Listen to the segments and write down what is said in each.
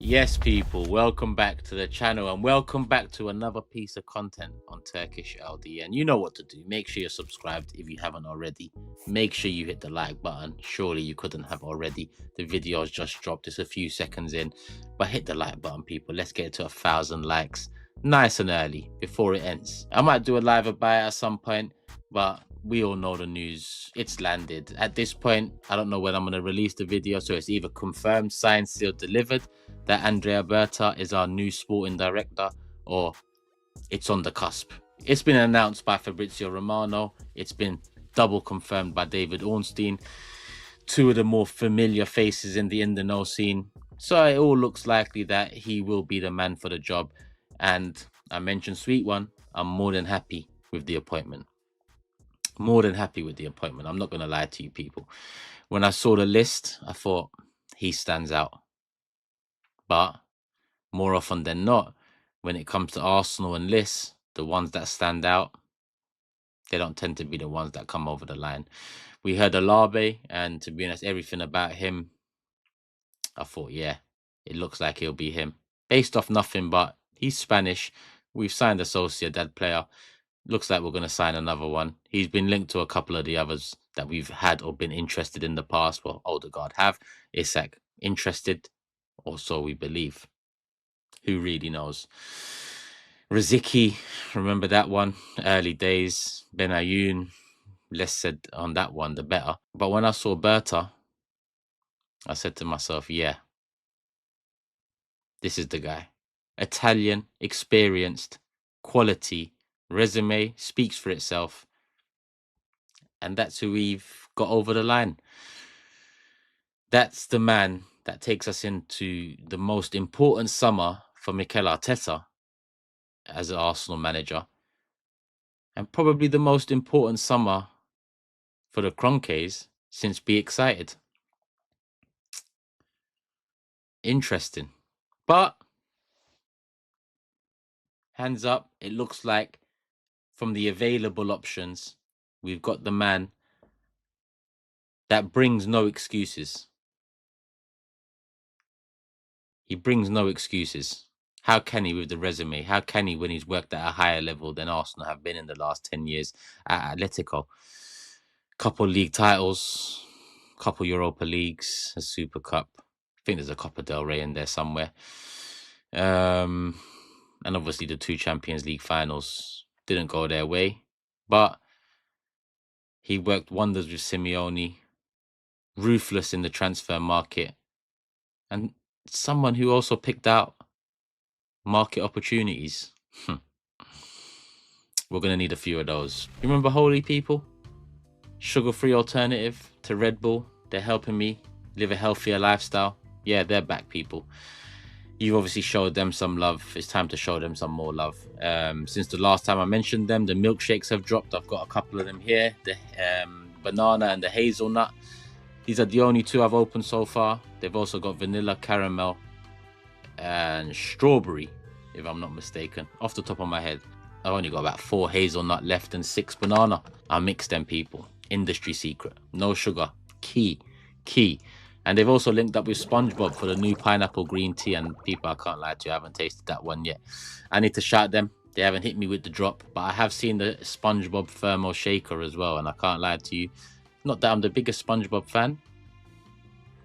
Yes, people, welcome back to the channel and welcome back to another piece of content on Turkish LDN. You know what to do. Make sure you're subscribed if you haven't already. Make sure you hit the like button. Surely you couldn't have already. The video has just dropped. It's a few seconds in, but hit the like button, people. Let's get it to 1,000 likes nice and early before it ends. I might do a live about it at some point, but we all know the news. It's landed. At this point, I don't know when I'm going to release the video, so it's either confirmed, signed, sealed, delivered that Andrea Berta is our new sporting director, or it's on the cusp. It's been announced by Fabrizio Romano. It's been double confirmed by David Ornstein, two of the more familiar faces in the know scene. So it all looks likely that he will be the man for the job. And I mentioned Sweet One. I'm more than happy with the appointment. More than happy with the appointment. I'm not going to lie to you people. When I saw the list, I thought he stands out. But more often than not, when it comes to Arsenal and lists, the ones that stand out, they don't tend to be the ones that come over the line. We heard Alabe, and to be honest, everything about him, I thought, yeah, it looks like he'll be him. Based off nothing, but he's Spanish. We've signed a Sociedad player. Looks like we're going to sign another one. He's been linked to a couple of the others that we've had or been interested in the past. Well, Odegaard have. Isak interested, or so we believe. Who really knows? Riziki, remember that one? Early days. Benayoun, less said on that one, the better. But when I saw Berta, I said to myself, yeah, this is the guy. Italian, experienced, quality, resume speaks for itself. And that's who we've got over the line. That's the man that takes us into the most important summer for Mikel Arteta as an Arsenal manager, and probably the most important summer for the Cronkies since Be Excited. Interesting. But hands up, it looks like from the available options, we've got the man that brings no excuses. He brings no excuses. How can he with the resume? How can he when he's worked at a higher level than Arsenal have been in the last 10 years at Atletico? Couple league titles, couple Europa Leagues, a Super Cup. I think there's a Copa del Rey in there somewhere. And obviously the 2 Champions League finals didn't go their way. But he worked wonders with Simeone, ruthless in the transfer market, and someone who also picked out market opportunities. We're going to need a few of those. You remember Holy people? Sugar-free alternative to Red Bull. They're helping me live a healthier lifestyle. Yeah, they're back, people. You've obviously showed them some love. It's time to show them some more love. Since the last time I mentioned them, the milkshakes have dropped. I've got a couple of them here. The banana and the hazelnut. These are the only 2 I've opened so far. They've also got vanilla, caramel, and strawberry, if I'm not mistaken. Off the top of my head, I've only got about 4 hazelnut left and 6 banana. I'll mix them, people. Industry secret. No sugar. Key. And they've also linked up with SpongeBob for the new pineapple green tea. And people, I can't lie to you, I haven't tasted that one yet. I need to shout them. They haven't hit me with the drop, but I have seen the SpongeBob Thermo Shaker as well. And I can't lie to you, not that I'm the biggest SpongeBob fan,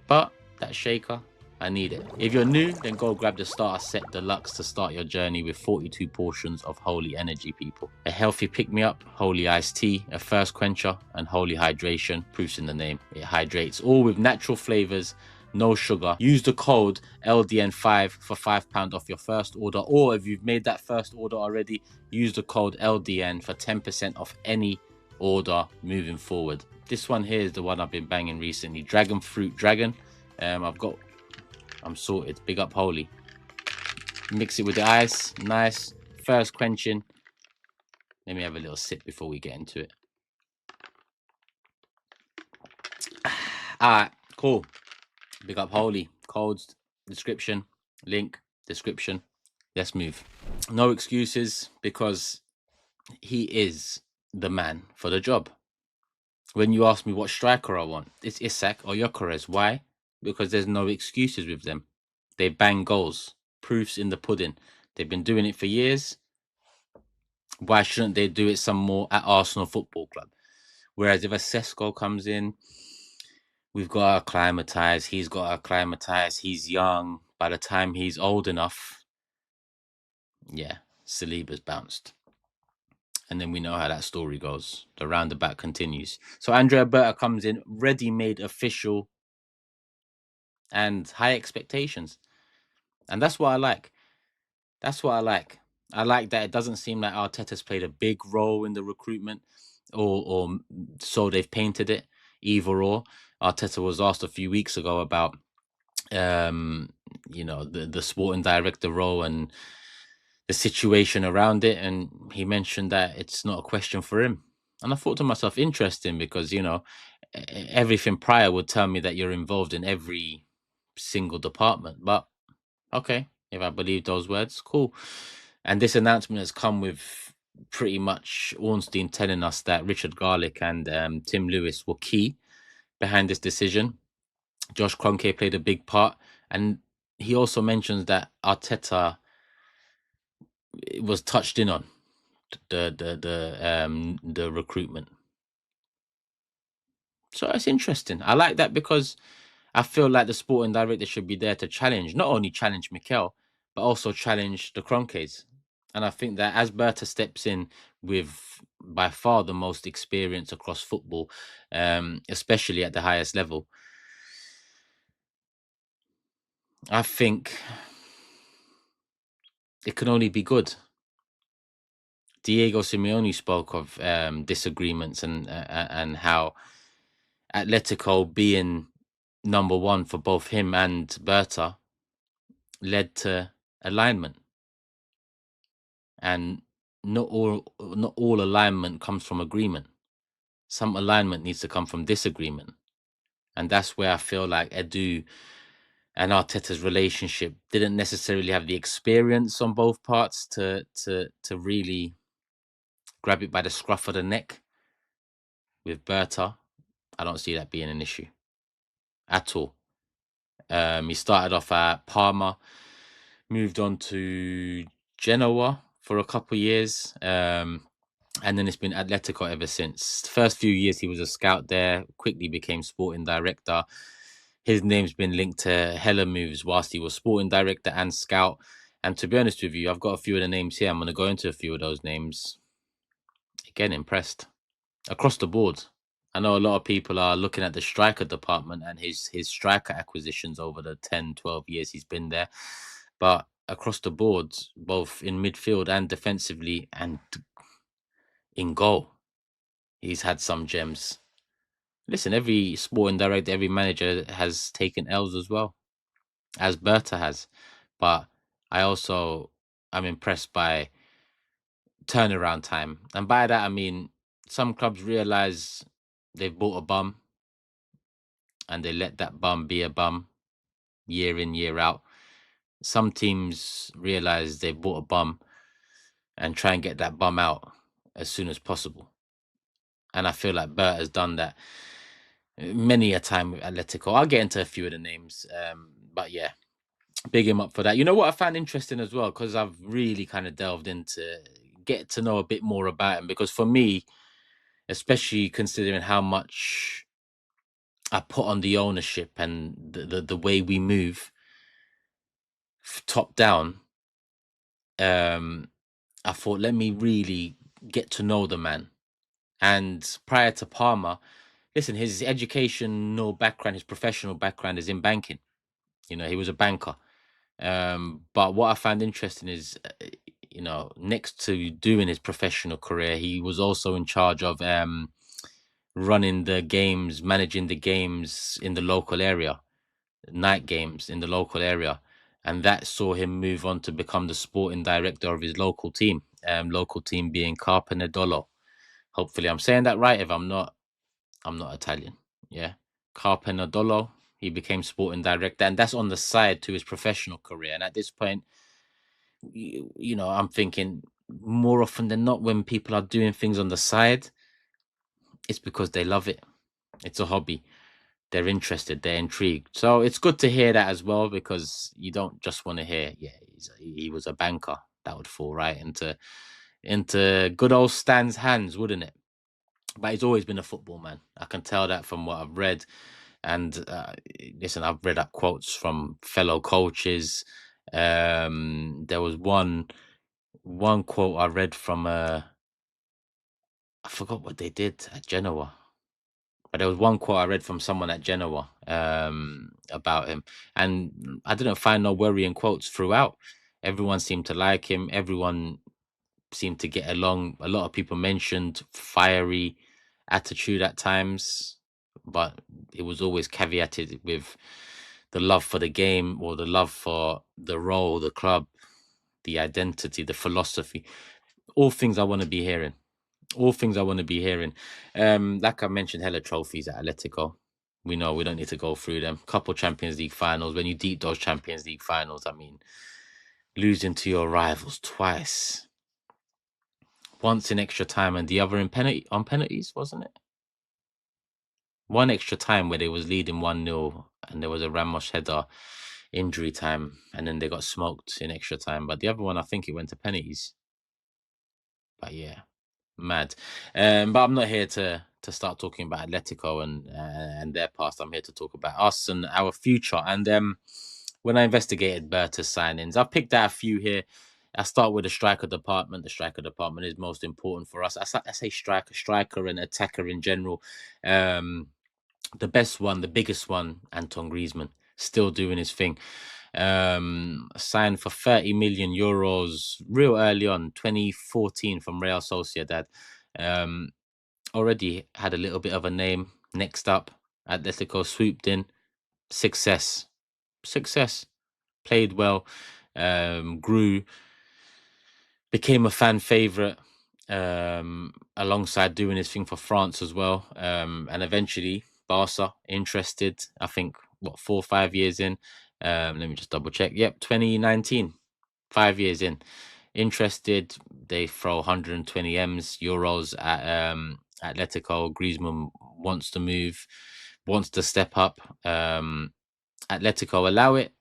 but that shaker, I need it. If you're new, then go grab the Starter Set Deluxe to start your journey with 42 portions of Holy Energy, people. A healthy pick-me-up, Holy Iced Tea, a thirst quencher, and Holy Hydration. Proof's in the name. It hydrates, all with natural flavors, no sugar. Use the code LDN5 for £5 off your first order, or if you've made that first order already, use the code LDN for 10% off any order moving forward. This one here is the one I've been banging recently. Dragon Fruit Dragon. I'm sorted. Big up Holy. Mix it with the ice. Nice. First quenching. Let me have a little sip before we get into it. Alright, cool. Big up Holy. Codes, description, link, description. Let's move. No excuses, because he is the man for the job. When you ask me what striker I want, it's Isak or Gyökeres. Why? Because there's no excuses with them. They bang goals. Proofs in the pudding. They've been doing it for years. Why shouldn't they do it some more at Arsenal Football Club? Whereas if a Sesko comes in, we've got to acclimatise. He's got to acclimatise. He's young. By the time he's old enough, yeah, Saliba's bounced. And then we know how that story goes. The roundabout continues. So Andrea Berta comes in, ready-made, official, and high expectations. And that's what I like. That's what I like. I like that it doesn't seem like Arteta's played a big role in the recruitment, or so they've painted it. Either or. Arteta was asked a few weeks ago about, the sporting director role and the situation around it, and he mentioned that it's not a question for him. And I thought to myself, interesting, because everything prior would tell me that you're involved in every single department. But okay, if I believe those words, cool. And this announcement has come with pretty much Ornstein telling us that Richard Garlick and Tim Lewis were key behind this decision. Josh Kroenke played a big part, and he also mentions that Arteta was touched in on the recruitment. So that's interesting. I like that because I feel like the sporting director should be there to challenge, not only challenge Mikel, but also challenge the Kroenkes. And I think that as Berta steps in with by far the most experience across football, especially at the highest level, I think it can only be good. Diego Simeone spoke of disagreements and how Atletico being number one for both him and Berta led to alignment. And not all alignment comes from agreement. Some alignment needs to come from disagreement. And that's where I feel like Edu and Arteta's relationship didn't necessarily have the experience on both parts to really grab it by the scruff of the neck. With Berta, I don't see that being an issue at all. He started off at Parma, moved on to Genoa for a couple of years, and then it's been Atletico ever since. The first few years he was a scout there, quickly became sporting director. His name's been linked to hella moves whilst he was sporting director and scout. And to be honest with you, I've got a few of the names here. I'm going to go into a few of those names. Again, impressed across the board. I know a lot of people are looking at the striker department and his striker acquisitions over the 10, 12 years he's been there. But across the board, both in midfield and defensively and in goal, he's had some gems. Listen, every sporting director, every manager has taken L's as well, as Berta has. But I'm impressed by turnaround time. And by that, I mean, some clubs realize they've bought a bum and they let that bum be a bum year in, year out. Some teams realize they've bought a bum and try and get that bum out as soon as possible. And I feel like Bert has done that many a time with Atletico. I'll get into a few of the names. But yeah, big him up for that. You know what I found interesting as well, because I've really kind of delved into get to know a bit more about him. Because for me, especially considering how much I put on the ownership and the way we move top down, I thought, let me really get to know the man. And prior to Parma, listen, his educational background, his professional background is in banking. He was a banker. But what I found interesting is, next to doing his professional career, he was also in charge of running the games, managing the games in the local area, night games in the local area. And that saw him move on to become the sporting director of his local team being Carpenedolo. Hopefully I'm saying that right. If I'm not, I'm not Italian. Yeah. Carpenedolo. He became sporting director, and that's on the side to his professional career. And at this point, I'm thinking more often than not, when people are doing things on the side, it's because they love it. It's a hobby. they're interested, they're intrigued. So it's good to hear that as well, because you don't just want to hear, yeah, he was a banker. That would fall right into good old Stan's hands, wouldn't it? But he's always been a football man. I can tell that from what I've read. And listen, I've read up quotes from fellow coaches. There was one quote I read from I forgot what they did at Genoa, but there was one quote I read from someone at Genoa about him, and I didn't find no worrying quotes throughout. Everyone seemed to like him. Everyone seemed to get along. A lot of people mentioned fiery attitude at times, but it was always caveated with the love for the game, or the love for the role, the club, the identity, the philosophy. All things I want to be hearing. All things I want to be hearing. Like I mentioned, hella trophies at Atletico. We know we don't need to go through them. Couple Champions League finals. When you deep those Champions League finals, I mean, losing to your rivals twice, once in extra time and the other in penalties, wasn't it? One extra time where they was leading 1-0 and there was a Ramos header injury time, and then they got smoked in extra time. But the other one, I think it went to penalties. But yeah, mad. But I'm not here to start talking about Atletico and their past. I'm here to talk about us and our future. And when I investigated Berta's signings, I picked out a few here. I start with the striker department. The striker department is most important for us. I say striker and attacker in general. The best one, the biggest one, Anton Griezmann, still doing his thing. Signed for 30 million euros real early on, 2014 from Real Sociedad. Already had a little bit of a name. Next up, Atletico swooped in. Success. Played well, grew, became a fan favorite, alongside doing his thing for France as well. And eventually Barca interested, I think, what, 4 or 5 years in. Let me just double check. Yep, 2019, 5 years in. Interested, they throw 120 euros at Atletico. Griezmann wants to move, wants to step up. Atletico allow it.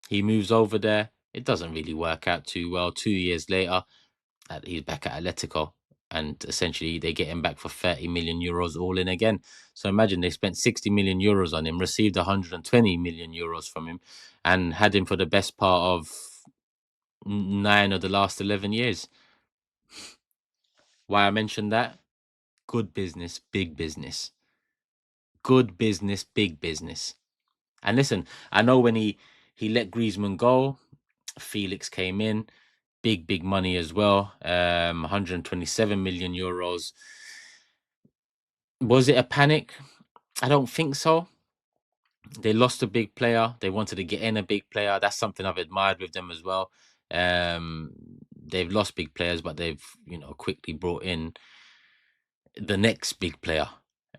He moves over there. It doesn't really work out too well. 2 years later, he's back at Atletico, and essentially they get him back for 30 million euros all in again. So imagine they spent 60 million euros on him, received 120 million euros from him, and had him for the best part of 9 of the last 11 years. Why I mentioned that? Good business, big business. Good business, big business. And listen, I know when he let Griezmann go, Felix came in, big money as well. 127 million euros. Was it a panic? I don't think so. They lost a big player. They wanted to get in a big player. That's something I've admired with them as well. Um, they've lost big players, but they've quickly brought in the next big player.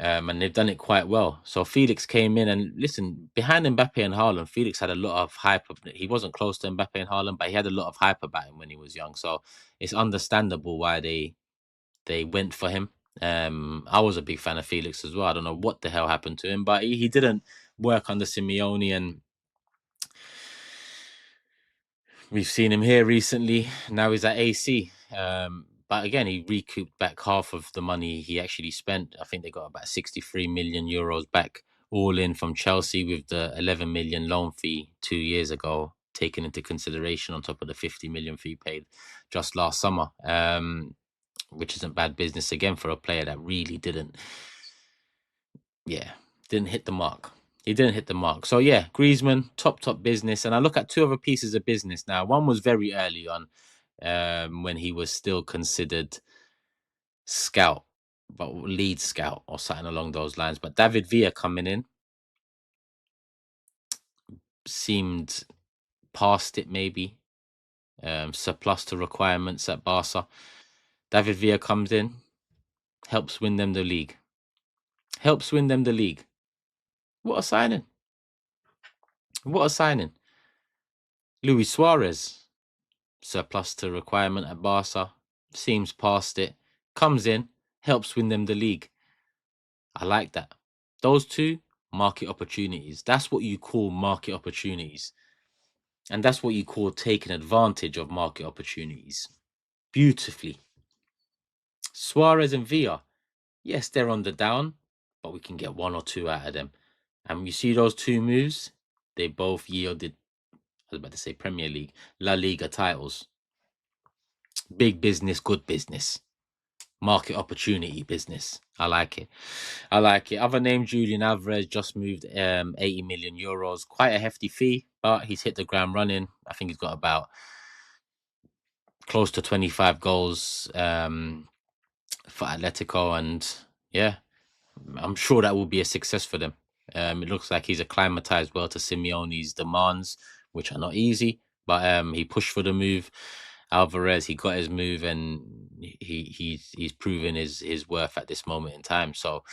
And they've done it quite well. So Felix came in, and listen, behind Mbappe and Haaland, Felix had a lot of hype. He wasn't close to Mbappe and Haaland, but he had a lot of hype about him when he was young. So it's understandable why they went for him. I was a big fan of Felix as well. I don't know what the hell happened to him, but he didn't work under Simeone, and we've seen him here recently. Now he's at AC. But again, he recouped back half of the money he actually spent. I think they got about 63 million euros back all in from Chelsea, with the 11 million loan fee 2 years ago taken into consideration on top of the 50 million fee paid just last summer. Which isn't bad business again for a player that really didn't hit the mark. He didn't hit the mark. So yeah, Griezmann, top business. And I look at two other pieces of business now. One was very early on, when he was still considered scout, but lead scout or something along those lines. But David Villa coming in seemed past it, maybe. Surplus to requirements at Barca. David Villa comes in, helps win them the league. What a signing. What a signing. Luis Suarez, surplus to requirement at Barca, seems past it, comes in, helps win them the league. I like that. Those two, market opportunities. That's what you call market opportunities. And that's what you call taking advantage of market opportunities. Beautifully. Suarez and Villa, yes, they're on the down, but we can get one or two out of them. And you see those two moves, they both yielded, I was about to say Premier League, La Liga titles. Big business, good business. Market opportunity business. I like it. I like it. Other name, Julian Alvarez just moved 80 million euros. Quite a hefty fee, but he's hit the ground running. I think he's got about close to 25 goals for Atletico, and yeah, I'm sure that will be a success for them. It looks like he's acclimatized well to Simeone's demands, which are not easy, but he pushed for the move. Alvarez, he got his move, and he's proven his worth at this moment in time. So,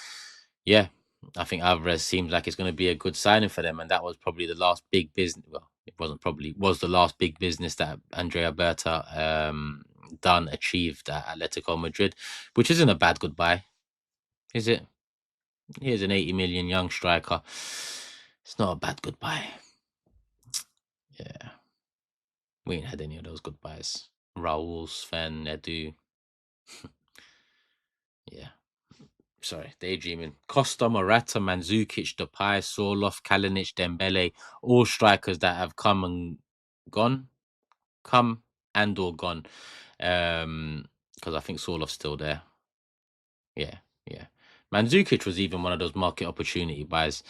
yeah, I think Alvarez seems like it's going to be a good signing for them, and that was probably the last big business. Well, it wasn't probably, was the last big business that Andrea Berta achieved at Atletico Madrid, which isn't a bad goodbye, is it? Here's an 80 million young striker. It's not a bad goodbye. Yeah. We ain't had any of those goodbyes. Raul, Sven, Edu. Yeah. Sorry, daydreaming. Costa, Morata, Mandzukic, Depay, Sorloth, Kalinic, Dembele, all strikers that have come and gone. Come and or gone. Because I think Sorloth's still there. Yeah, yeah. Mandzukic was even one of those market opportunity buys.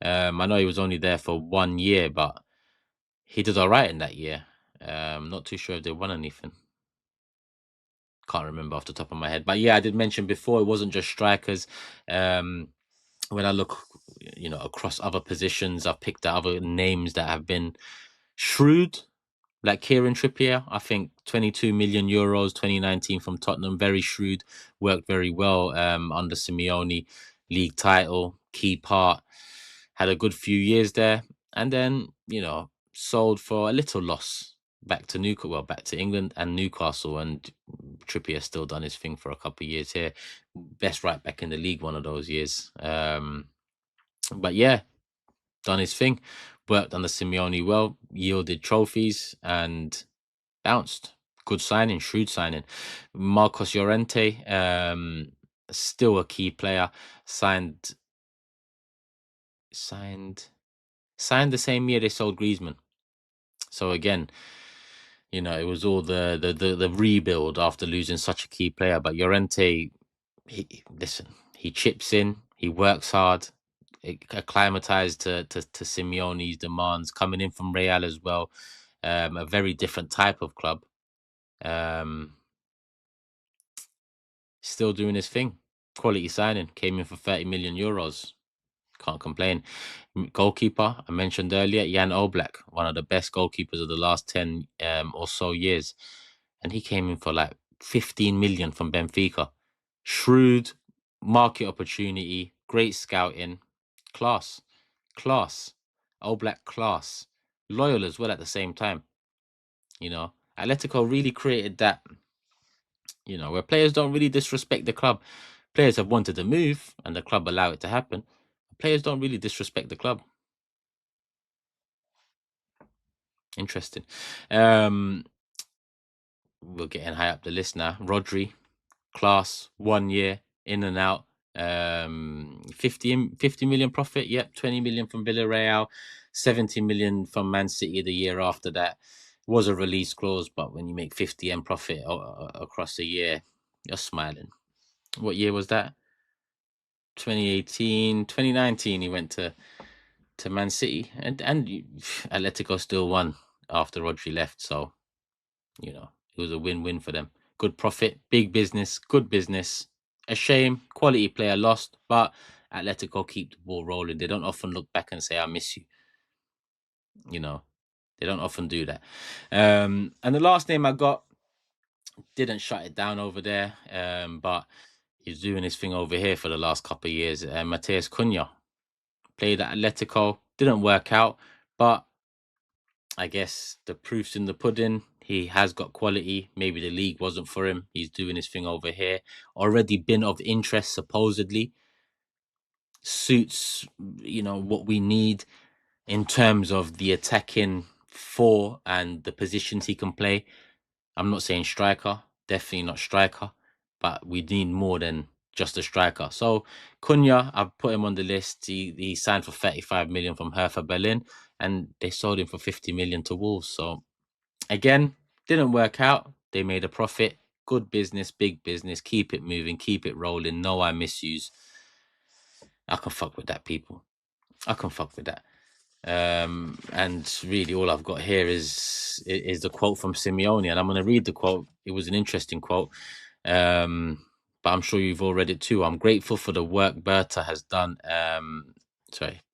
I know he was only there for 1 year, but he did all right in that year. Not too sure if they won anything. Can't remember off the top of my head. But yeah, I did mention before it wasn't just strikers. When I look, across other positions, I've picked out other names that have been shrewd, like Kieran Trippier. I think 22 million euros, 2019 from Tottenham, very shrewd, worked very well under Simeone, league title, key part, had a good few years there, and then sold for a little loss back to back to England and Newcastle, and Trippier still done his thing for a couple of years here. Best right back in the league one of those years. But yeah, done his thing, worked under Simeone well, yielded trophies, and bounced. Good signing, shrewd signing. Marcos Llorente, still a key player, signed the same year they sold Griezmann. So again, it was all the rebuild after losing such a key player. But Llorente, he chips in, he works hard, acclimatized to Simeone's demands, coming in from Real as well, a very different type of club. Still doing his thing. Quality signing, came in for 30 million euros. Can't complain. Goalkeeper, I mentioned earlier, Jan Oblak, one of the best goalkeepers of the last 10 or so years. And he came in for like 15 million from Benfica. Shrewd, market opportunity, great scouting, class. Oblak class. Loyal as well at the same time. Atletico really created that, where players don't really disrespect the club. Players have wanted to move and the club allow it to happen. Players don't really disrespect the club. Interesting. We're getting high up the list now. Rodri, class, 1 year, in and out. 50 million profit. Yep, 20 million from Villarreal, 70 million from Man City the year after that. Was a release clause, but when you make 50 M profit across a year, you're smiling. What year was that? 2018, 2019, he went to Man City, and Atletico still won after Rodri left. So, it was a win-win for them. Good profit, big business, good business. A shame, quality player lost, but Atletico keep the ball rolling. They don't often look back and say, "I miss you." They don't often do that. And the last name I got didn't shut it down over there, but he's doing his thing over here for the last couple of years. Mateus Cunha played at Atletico, didn't work out, but I guess the proof's in the pudding. He has got quality. Maybe the league wasn't for him. He's doing his thing over here. Already been of interest, supposedly. suits, what we need in terms of the attacking four and the positions he can play. I'm not saying striker, definitely not striker, but we need more than just a striker. So Cunha, I've put him on the list. He signed for 35 million from Hertha Berlin, and they sold him for 50 million to Wolves. So again, didn't work out. They made a profit. Good business, big business. Keep it moving, keep it rolling. No, I misuse. I can fuck with that, people. I can fuck with that. And really, all I've got here is the quote from Simeone, and I'm going to read the quote. It was an interesting quote, but I'm sure you've all read it too. I'm grateful for the work Berta has done.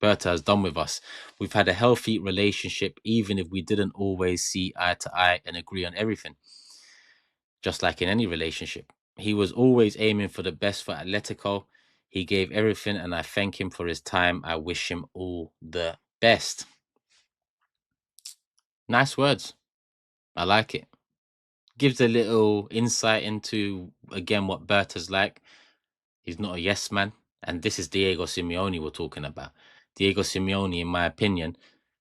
Berta has done with us. We've had a healthy relationship, even if we didn't always see eye to eye and agree on everything. Just like in any relationship, he was always aiming for the best for Atletico. He gave everything, and I thank him for his time. I wish him all the best. Nice words. I like it. Gives a little insight into, again, what Berta's like. He's not a yes man. And this is Diego Simeone we're talking about. Diego Simeone, in my opinion,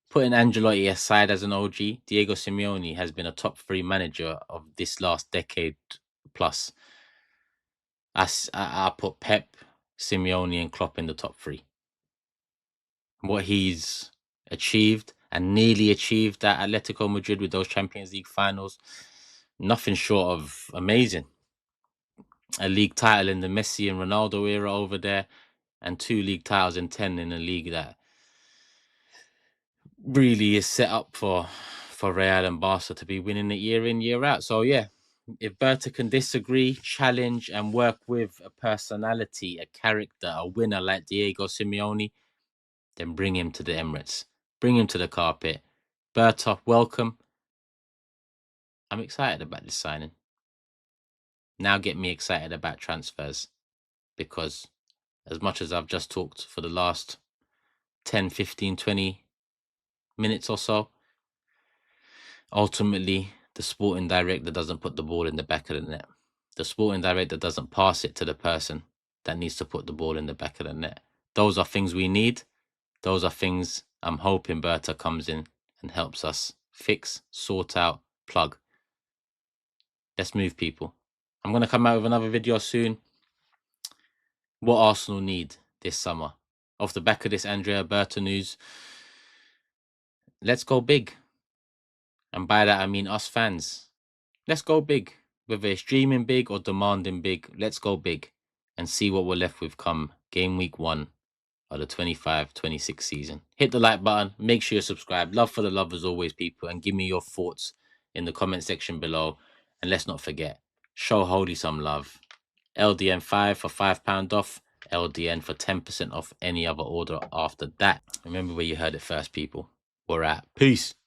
putting Ancelotti aside as an OG, Diego Simeone has been a top 3 manager of this last decade plus. I put Pep, Simeone, and Klopp in the top 3. What he's achieved and nearly achieved at Atletico Madrid with those Champions League finals, nothing short of amazing. A league title in the Messi and Ronaldo era over there, and 2 league titles in 10 in a league that really is set up for Real and Barca to be winning it year in, year out. So yeah, if Berta can disagree, challenge, and work with a personality, a character, a winner like Diego Simeone, then bring him to the Emirates. Bring him to the carpet. Berta, welcome. I'm excited about this signing. Now get me excited about transfers, because as much as I've just talked for the last 10, 15, 20 minutes or so, ultimately, the sporting director doesn't put the ball in the back of the net. The sporting director doesn't pass it to the person that needs to put the ball in the back of the net. Those are things we need. Those are things I'm hoping Berta comes in and helps us fix, sort out, plug. Let's move, people. I'm going to come out with another video soon. What Arsenal need this summer. Off the back of this Andrea Berta news, let's go big. And by that, I mean us fans. Let's go big. Whether it's dreaming big or demanding big, let's go big and see what we're left with come game week 1 of the 25-26 season. Hit the like button. Make sure you're subscribed. Love for the love as always, people. And give me your thoughts in the comment section below. And let's not forget, show Holy some love. LDN 5 for £5 off. LDN for 10% off any other order after that. Remember where you heard it first, people. We're out. Peace.